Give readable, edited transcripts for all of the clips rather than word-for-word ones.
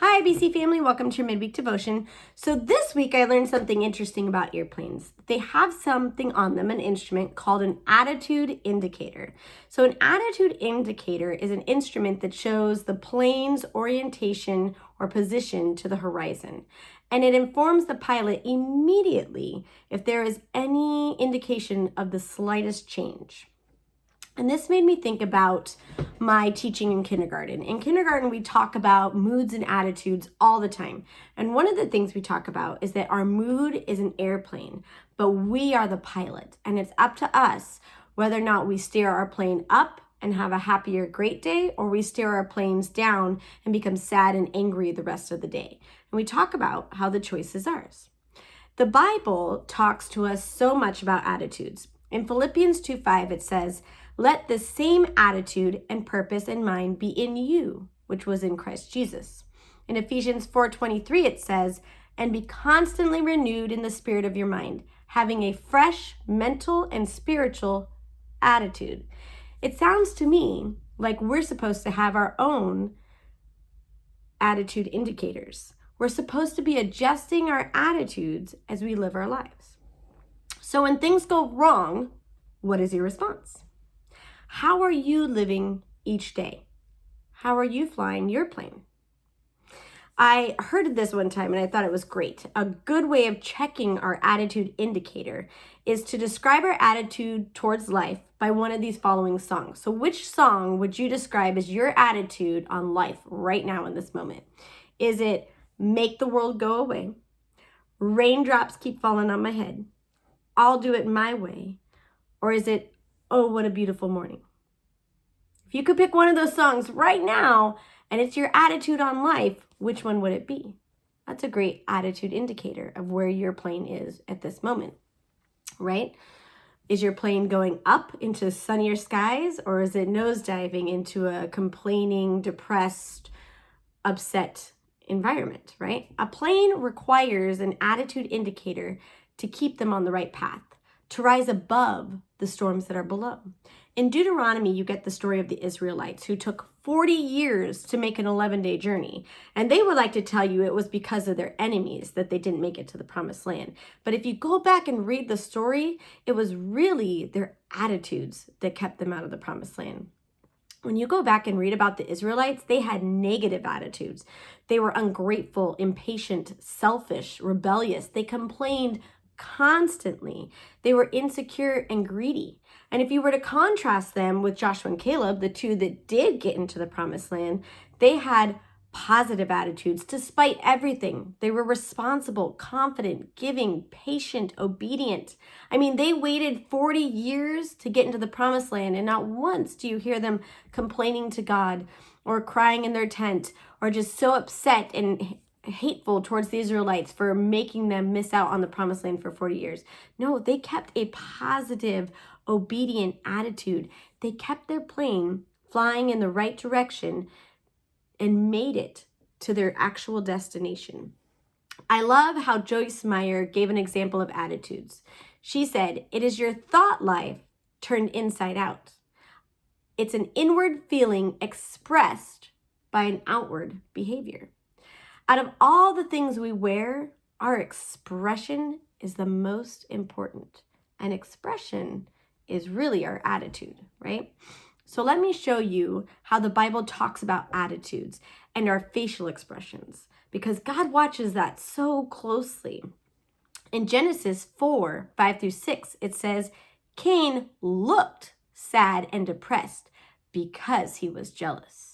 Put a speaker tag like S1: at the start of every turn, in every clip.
S1: Hi, BC family. Welcome to your midweek devotion. So this week I learned something interesting about airplanes. They have something on them, an instrument called an attitude indicator. So an attitude indicator is an instrument that shows the plane's orientation or position to the horizon. And it informs the pilot immediately if there is any indication of the slightest change. And this made me think about my teaching in kindergarten. In kindergarten, we talk about moods and attitudes all the time. And one of the things we talk about is that our mood is an airplane, but we are the pilot. And it's up to us whether or not we steer our plane up and have a happier, great day, or we steer our planes down and become sad and angry the rest of the day. And we talk about how the choice is ours. The Bible talks to us so much about attitudes. In Philippians 2:5, it says, "Let the same attitude and purpose and mind be in you, which was in Christ Jesus." In Ephesians 4:23, it says, "And be constantly renewed in the spirit of your mind, having a fresh mental and spiritual attitude." It sounds to me like we're supposed to have our own attitude indicators. We're supposed to be adjusting our attitudes as we live our lives. So when things go wrong, what is your response? How are you living each day? How are you flying your plane? I heard this one time and I thought it was great. A good way of checking our attitude indicator is to describe our attitude towards life by one of these following songs. So which song would you describe as your attitude on life right now in this moment? Is it "Make the World Go Away"? "Raindrops Keep Falling on My Head"? "I'll Do It My Way"? Or is it "Oh, What a Beautiful Morning"? If you could pick one of those songs right now and it's your attitude on life, which one would it be? That's a great attitude indicator of where your plane is at this moment, right? Is your plane going up into sunnier skies, or is it nosediving into a complaining, depressed, upset environment, right? A plane requires an attitude indicator to keep them on the right path, to rise above the storms that are below. In Deuteronomy, you get the story of the Israelites who took 40 years to make an 11-day journey. And they would like to tell you it was because of their enemies that they didn't make it to the promised land. But if you go back and read the story, it was really their attitudes that kept them out of the promised land. When you go back and read about the Israelites, they had negative attitudes. They were ungrateful, impatient, selfish, rebellious. They complained constantly. They were insecure and greedy. And if you were to contrast them with Joshua and Caleb, the two that did get into the promised land, they had positive attitudes despite everything. They were responsible, confident, giving, patient, obedient. I mean, they waited 40 years to get into the promised land, and not once do you hear them complaining to God or crying in their tent or just so upset and hateful towards the Israelites for making them miss out on the promised land for 40 years. No, they kept a positive, obedient attitude. They kept their plane flying in the right direction and made it to their actual destination. I love how Joyce Meyer gave an example of attitudes. She said, "It is your thought life turned inside out. It's an inward feeling expressed by an outward behavior." Out of all the things we wear, our expression is the most important. And expression is really our attitude, right? So let me show you how the Bible talks about attitudes and our facial expressions, because God watches that so closely. In Genesis 4:5-6, it says, "Cain looked sad and depressed because he was jealous."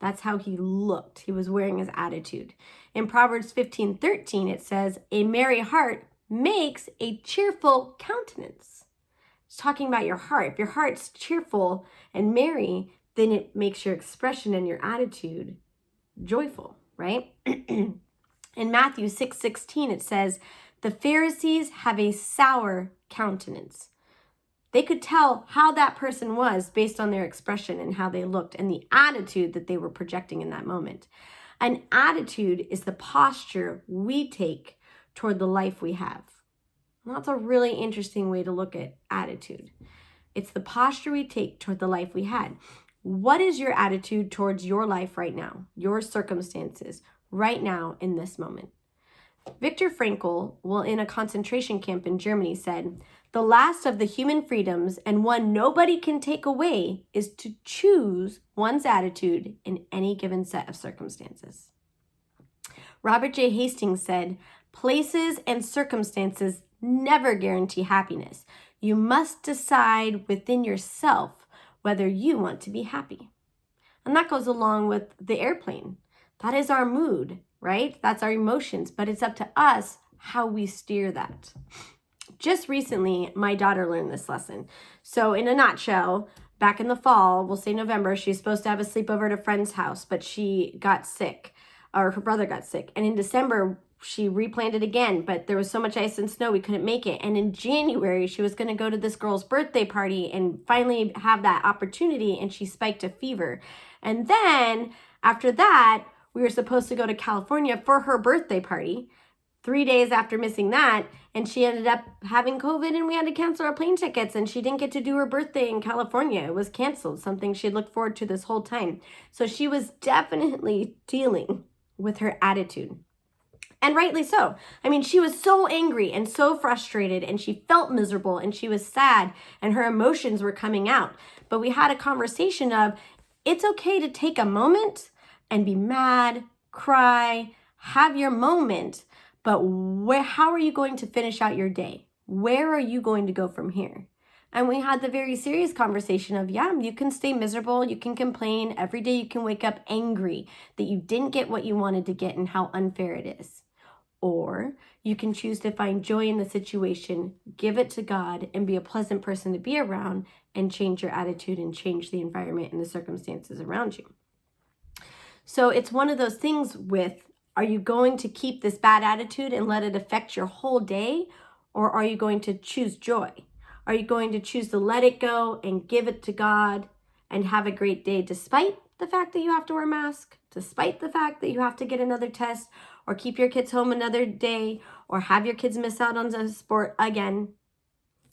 S1: That's how he looked. He was wearing his attitude. In Proverbs 15:13, it says, "A merry heart makes a cheerful countenance." It's talking about your heart. If your heart's cheerful and merry, then it makes your expression and your attitude joyful, right? In Matthew 6:16, it says, "The Pharisees have a sour countenance." They could tell how that person was based on their expression and how they looked and the attitude that they were projecting in that moment. An attitude is the posture we take toward the life we have. And that's a really interesting way to look at attitude. It's the posture we take toward the life we had. What is your attitude towards your life right now, your circumstances right now in this moment? Viktor Frankl, while in a concentration camp in Germany, said, "The last of the human freedoms, and one nobody can take away, is to choose one's attitude in any given set of circumstances." Robert J. Hastings said, "Places and circumstances never guarantee happiness. You must decide within yourself whether you want to be happy." And that goes along with the airplane. That is our mood, right? That's our emotions, but it's up to us how we steer that. Just recently, my daughter learned this lesson. So in a nutshell, back in the fall, we'll say November, she's supposed to have a sleepover at a friend's house, but she got sick, or her brother got sick. And in December, she replanned it again, but there was so much ice and snow, we couldn't make it. And in January, she was going to go to this girl's birthday party and finally have that opportunity, and she spiked a fever. And then after that, we were supposed to go to California for her birthday party. 3 days after missing that, and she ended up having COVID, and we had to cancel our plane tickets, and she didn't get to do her birthday in California. It was canceled, something she had looked forward to this whole time. So she was definitely dealing with her attitude. And rightly so. I mean, she was so angry and so frustrated, and she felt miserable, and she was sad, and her emotions were coming out. But we had a conversation of, it's okay to take a moment and be mad, cry, have your moment, but how are you going to finish out your day? Where are you going to go from here? And we had the very serious conversation of, yeah, you can stay miserable, you can complain, every day you can wake up angry that you didn't get what you wanted to get and how unfair it is. Or you can choose to find joy in the situation, give it to God, and be a pleasant person to be around, and change your attitude and change the environment and the circumstances around you. So it's one of those things with, are you going to keep this bad attitude and let it affect your whole day? Or are you going to choose joy? Are you going to choose to let it go and give it to God and have a great day despite the fact that you have to wear a mask, despite the fact that you have to get another test, or keep your kids home another day, or have your kids miss out on the sport again,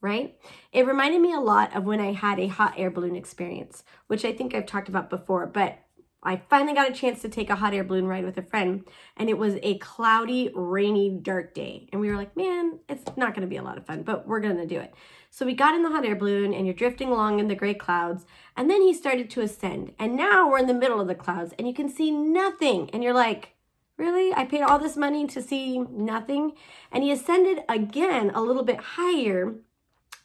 S1: right? It reminded me a lot of when I had a hot air balloon experience, which I think I've talked about before, but I finally got a chance to take a hot air balloon ride with a friend, and it was a cloudy, rainy, dark day. And we were like, man, it's not going to be a lot of fun, but we're going to do it. So we got in the hot air balloon, and you're drifting along in the gray clouds, and then he started to ascend. And now we're in the middle of the clouds, and you can see nothing. And you're like, really? I paid all this money to see nothing? And he ascended again a little bit higher,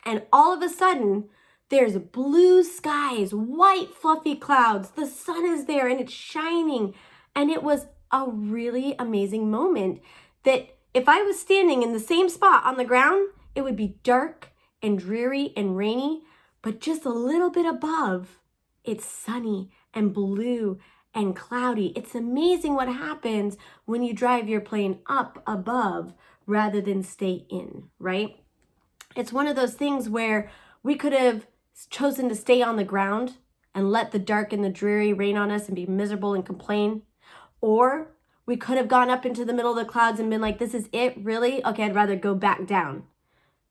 S1: and all of a sudden, there's blue skies, white fluffy clouds. The sun is there and it's shining. And it was a really amazing moment that if I was standing in the same spot on the ground, it would be dark and dreary and rainy, but just a little bit above, it's sunny and blue and cloudy. It's amazing what happens when you drive your plane up above rather than stay in, right? It's one of those things where we could have chosen to stay on the ground and let the dark and the dreary rain on us and be miserable and complain. Or we could have gone up into the middle of the clouds and been like, this is it, really? Okay, I'd rather go back down.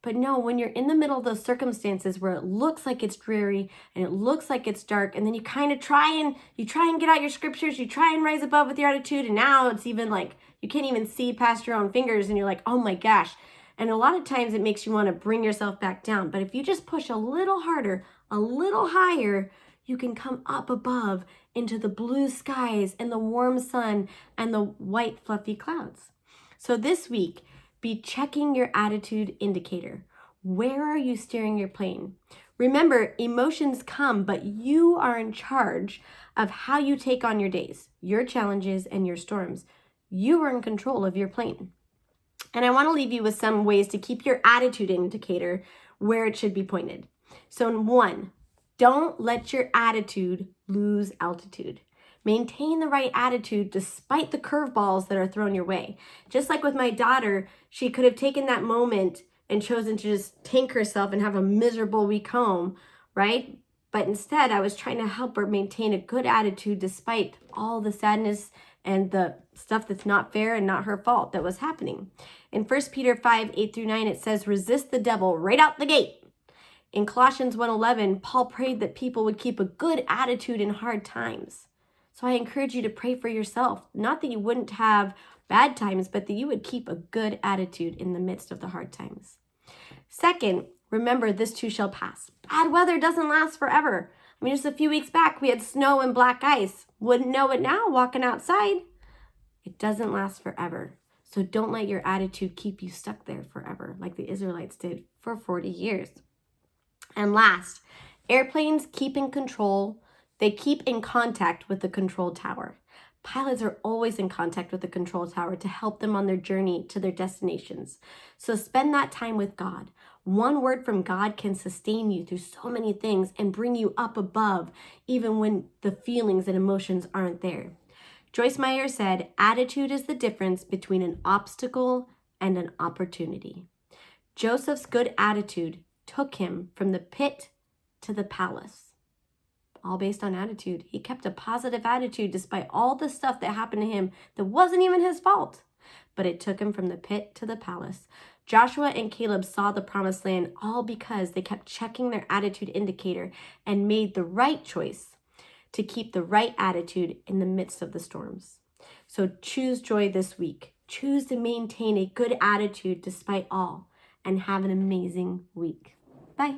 S1: But no, when you're in the middle of those circumstances where it looks like it's dreary and it looks like it's dark, and then you kind of try and get out your scriptures, you try and rise above with your attitude, and now it's even like you can't even see past your own fingers, and you're like, oh my gosh. And a lot of times it makes you want to bring yourself back down. But if you just push a little harder, a little higher, you can come up above into the blue skies and the warm sun and the white fluffy clouds. So this week, be checking your attitude indicator. Where are you steering your plane? Remember, emotions come, but you are in charge of how you take on your days, your challenges, and your storms. You are in control of your plane. And I want to leave you with some ways to keep your attitude indicator where it should be pointed. So 1, don't let your attitude lose altitude. Maintain the right attitude despite the curveballs that are thrown your way. Just like with my daughter, she could have taken that moment and chosen to just tank herself and have a miserable week home, right? But instead, I was trying to help her maintain a good attitude despite all the sadness and the stuff that's not fair and not her fault that was happening. In 1 Peter 5, 8-9, it says, resist the devil right out the gate. In Colossians 1:11, Paul prayed that people would keep a good attitude in hard times. So I encourage you to pray for yourself. Not that you wouldn't have bad times, but that you would keep a good attitude in the midst of the hard times. Second, remember this too shall pass. Bad weather doesn't last forever. I mean, just a few weeks back, we had snow and black ice. Wouldn't know it now walking outside. It doesn't last forever. So don't let your attitude keep you stuck there forever, like the Israelites did for 40 years. And last, airplanes keep in control. They keep in contact with the control tower. Pilots are always in contact with the control tower to help them on their journey to their destinations. So spend that time with God. One word from God can sustain you through so many things and bring you up above, even when the feelings and emotions aren't there. Joyce Meyer said, attitude is the difference between an obstacle and an opportunity. Joseph's good attitude took him from the pit to the palace. All based on attitude. He kept a positive attitude despite all the stuff that happened to him that wasn't even his fault. But it took him from the pit to the palace. Joshua and Caleb saw the promised land all because they kept checking their attitude indicator and made the right choice to keep the right attitude in the midst of the storms. So choose joy this week. Choose to maintain a good attitude despite all and have an amazing week. Bye.